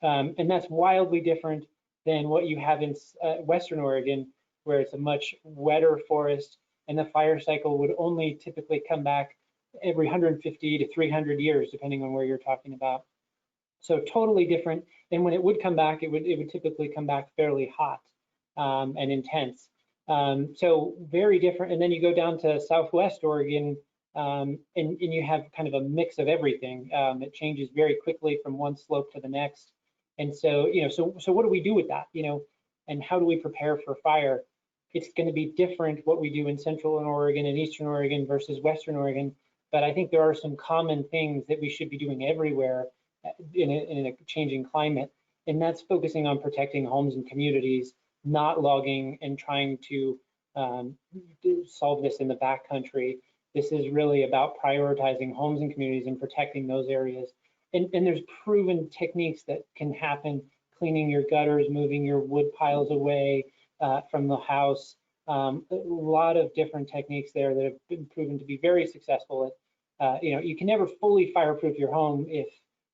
B: And that's wildly different than what you have in Western Oregon, where it's a much wetter forest, and the fire cycle would only typically come back every 150 to 300 years, depending on where you're talking about. So totally different. And when it would come back, it would typically come back fairly hot and intense. So very different. And then you go down to Southwest Oregon, and you have kind of a mix of everything. It changes very quickly from one slope to the next. And so, so what do we do with that, and how do we prepare for fire? It's going to be different what we do in Central Oregon and Eastern Oregon versus Western Oregon. But I think there are some common things that we should be doing everywhere in a changing climate. And that's focusing on protecting homes and communities, not logging and trying to solve this in the backcountry. This is really about prioritizing homes and communities and protecting those areas. And there's proven techniques that can happen, cleaning your gutters, moving your wood piles away from the house. A lot of different techniques there that have been proven to be very successful. You can never fully fireproof your home if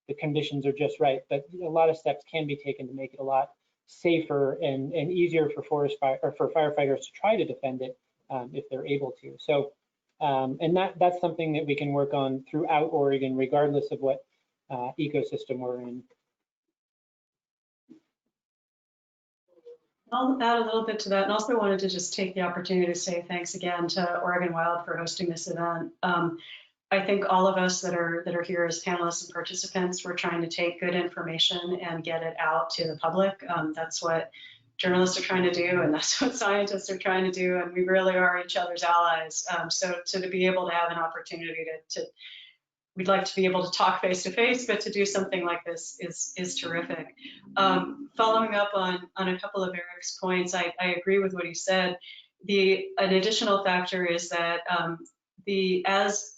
B: the conditions are just right, but a lot of steps can be taken to make it a lot safer and easier for firefighters to try to defend it if they're able to. So, and that's something that we can work on throughout Oregon, regardless of what ecosystem we're in.
D: I'll add a little bit to that, and also wanted to just take the opportunity to say thanks again to Oregon Wild for hosting this event. I think all of us that are here as panelists and participants, we're trying to take good information and get it out to the public. That's what journalists are trying to do, and that's what scientists are trying to do, and we really are each other's allies. So to be able to have an opportunity we'd like to be able to talk face to face, but to do something like this is terrific. Following up on a couple of Erik's points, I agree with what he said. An additional factor is that as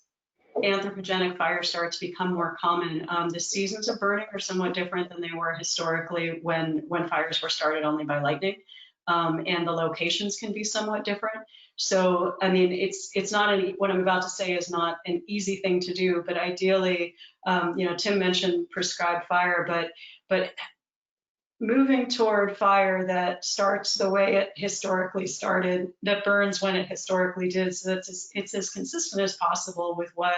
D: anthropogenic fire starts to become more common, the seasons of burning are somewhat different than they were historically when fires were started only by lightning, and the locations can be somewhat different. So, I mean, it's not what I'm about to say is not an easy thing to do, but ideally, Tim mentioned prescribed fire, but moving toward fire that starts the way it historically started, that burns when it historically did, so that it's as consistent as possible with what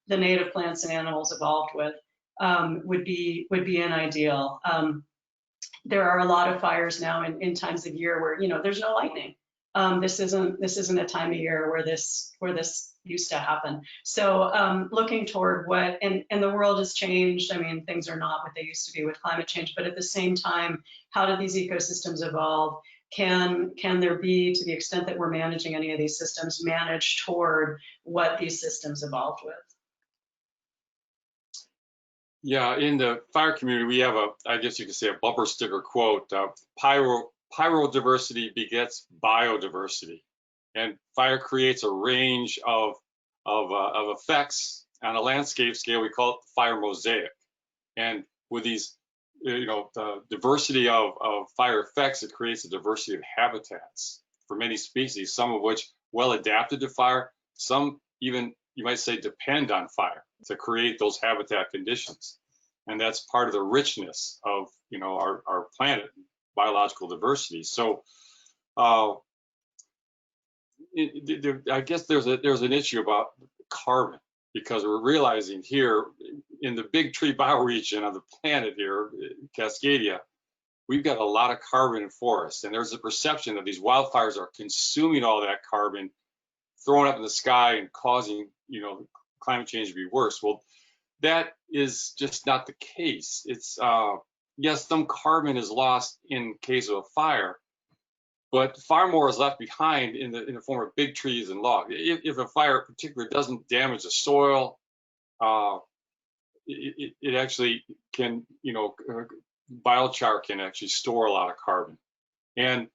D: the native plants and animals evolved with, would be an ideal. There are a lot of fires now in times of year where there's no lightning. This isn't a time of year where this used to happen. So looking toward and the world has changed. I mean, things are not what they used to be with climate change, but at the same time, how do these ecosystems evolve? Can there be, to the extent that we're managing any of these systems, manage toward what these systems evolved with?
C: Yeah, in the fire community, we have I guess you could say a bumper sticker quote, pyro-diversity begets biodiversity. And fire creates a range of effects on a landscape scale. We call it the fire mosaic. And with these, the diversity of fire effects, it creates a diversity of habitats for many species, some of which well adapted to fire, some even, you might say, depend on fire to create those habitat conditions. And that's part of the richness of, our planet, biological diversity. So I guess there's an issue about carbon, because we're realizing here in the big tree bioregion of the planet here, Cascadia, we've got a lot of carbon in forests, and there's a perception that these wildfires are consuming all that carbon, throwing up in the sky and causing, climate change to be worse. Well, that is just not the case. It's yes, some carbon is lost in case of a fire, but far more is left behind in the form of big trees and logs. If a fire particularly doesn't damage the soil, it actually can, biochar can actually store a lot of carbon. And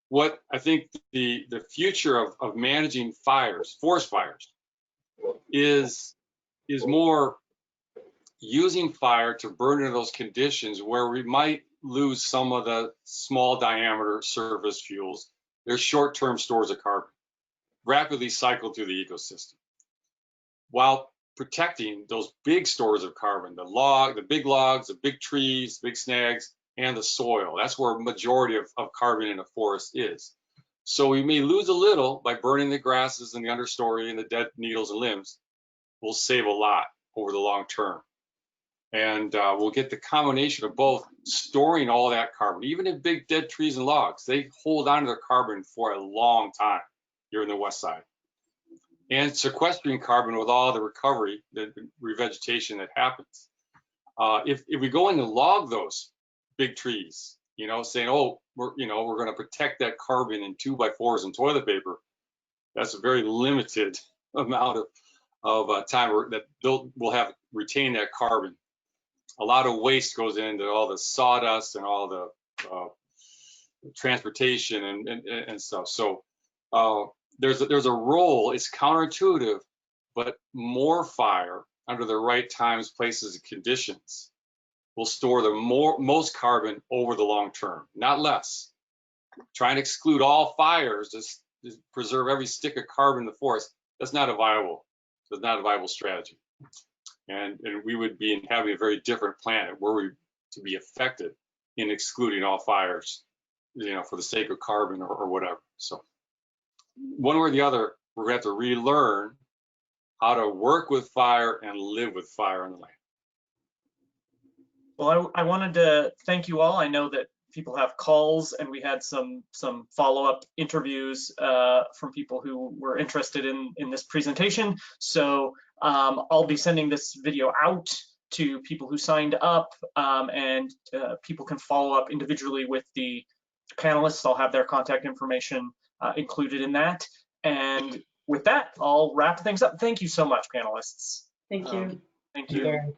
C: what I think the future of managing fires, forest fires, is more using fire to burn in those conditions where we might lose some of the small diameter surface fuels. They're short-term stores of carbon, rapidly cycled through the ecosystem, while protecting those big stores of carbon, the big logs, the big trees, big snags, and the soil. That's where a majority of carbon in a forest is. So we may lose a little by burning the grasses and the understory and the dead needles and limbs. We'll save a lot over the long term. And we'll get the combination of both, storing all that carbon. Even in big dead trees and logs, they hold on to their carbon for a long time here in the west side. And sequestering carbon with all the recovery, the revegetation that happens. If we go in and log those big trees, you know, saying, oh, we're going to protect that carbon in 2x4s and toilet paper, that's a very limited amount of time that we'll have retained that carbon. A lot of waste goes into all the sawdust and all the transportation and stuff. So there's a role. It's counterintuitive, but more fire under the right times, places, and conditions will store the most carbon over the long term, not less. Trying to exclude all fires, just preserve every stick of carbon in the forest, that's not a viable strategy. And we would be having a very different planet were we to be effective in excluding all fires, you know, for the sake of carbon or whatever. So one way or the other, we're going to have to relearn how to work with fire and live with fire on the land.
A: Well, I wanted to thank you all. I know that people have calls, and we had some follow-up interviews from people who were interested in this presentation. So I'll be sending this video out to people who signed up, and people can follow up individually with the panelists. I'll have their contact information included in that. And with that, I'll wrap things up. Thank you so much, panelists.
D: Thank you.
A: Thank you.